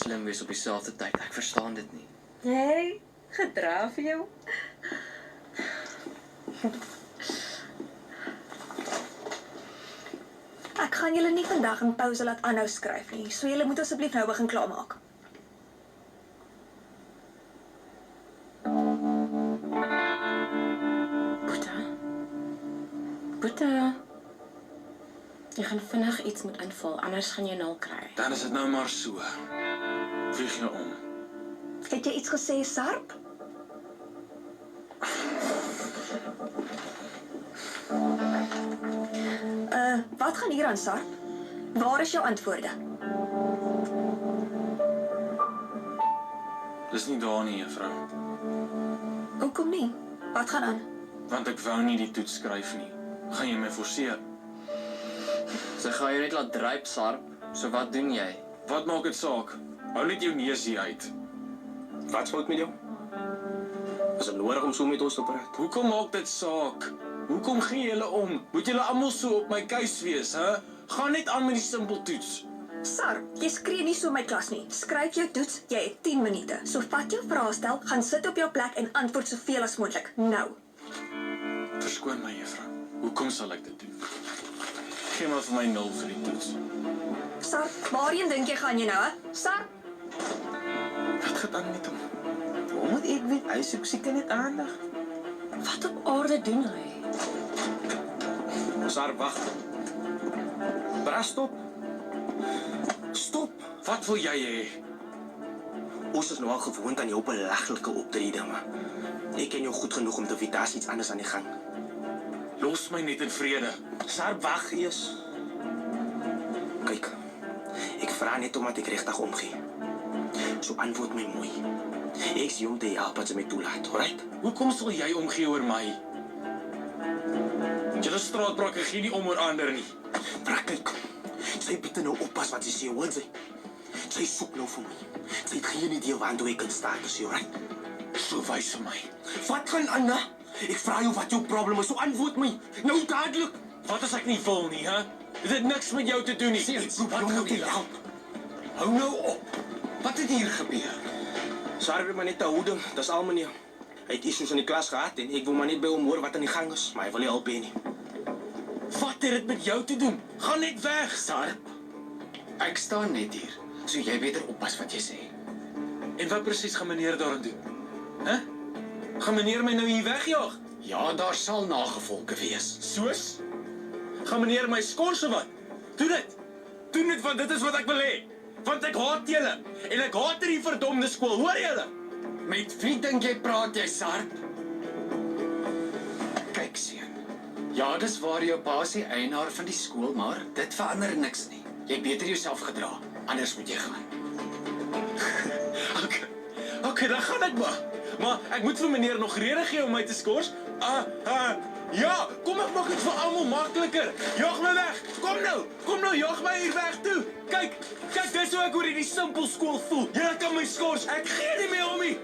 slim wees op dieselfde tyd. Ek verstaan dit nie. Hey, gedra vir jou. Ek gaan julle nie vandag in pouse laat aanhou skryf nie, so julle moet asseblief nou begin klaarmaak. Boeta. Jy gaan vinnig iets moet invul, anders gaan jy 0 kry. Dan is dit nou maar so. Vlieg jy om. Het jy iets gesê, Sarp? Wat gaan hier aan, Sarp? Waar is jou antwoorde? Dis nie daar nie, juffrou. Hoekom nie? Wat gaan aan? Want ek wou nie die toets skryf nie. Gaan jy my forceer? Sy gaan jou net laat dryp, Sarp. So wat doen jy? Wat maak dit saak? Hou net jou neus hier uit. Wat fout met jou? Is het nodig om so met ons te praat? Hoekom maak dit saak? Hoekom gee julle om? Moet julle almal so op my keus wees, hè? Gaan net aan met die simpel toets. Sarp, jy skree nie so in my klas nie. Skryf jou toets, jy het 10 minute. So vat jou vraestel, gaan sit op jou plek en antwoord soveel as moontlik. Nou. Verskoon my, juffrou. Hoekom sal ek dit doen? Gee maar vir my 0 vir die toets. Sarp, waarheen dink jy gaan jy nou, hè? Sarp? Wat gaan aan met hom? Hoe moet ek weet? Hy soek seker net aandag. Wat op aarde doen hy? Sarp, wag. Bras, stop. Stop. Wat wil jy hê? Ons is nou al gewoond aan jou belaglike optrede, maar ek ken jou goed genoeg om te weet daar's iets anders aan die gang. Los my net in vrede. Sarp, wag eers. Kyk, ek vra net omdat ek regtig omgee. So antwoord my mooi. Ek sien om te help as jy my toelaat, alright? Hoekom sal jy omgee oor my? Julle straatbrake gee nie om oor ander nie. Maar kyk, sy bitte nou oppas wat sy sê, hoor sy. Sy soek nou vir my. Sy het geen idee waartoe ek kan staan, sê, alright? So wys vir my. Wat gaan aan, hè? Ek vra jou wat jou probleem is, so antwoord my. Nou dadelik. Wat as ek nie wil nie, hè? Dit het niks met jou te doen nie. Ek probeer jou te help. Hou nou op. Wat het hier gebeur? Sarp maar net te houden, dis al meneer. Hy het issues in die klas gehad en ek wil maar net by hom hoor wat aan die gang is, maar hy wil nie help nie. Wat het dit met jou te doen? Gaan net weg. Sarp, ek staan net hier. So jy beter oppas wat jy sê. En wat presies gaan meneer daarin doen? Hè? Gaan meneer my nou hier wegjaag? Ja, daar sal nagevolge wees. Soos? Gaan meneer my skors of wat? Doen dit. Doen dit, want dit is wat ek wil hê. Want ek haat julle. En ek haat hierdie verdomde skool. Hoor julle? Met wie dink jy praat jy, Sarp? Kyk, seun. Ja, dis waar jou pa is die eienaar van die skool, maar dit verander niks nie. Jy beter jouself gedra, anders moet jy gaan. Okay, dan gaan ek maar. Maar ek moet vir meneer nog rede gee om my te skors. Ja, kom ek maak dit vir almal makliker. Jaag my weg. Kom nou, jaag my hier weg toe. Kyk, dis hoe ek oor hierdie simpel skool voel. Jy kan my skors. Ek gee nie meer om nie.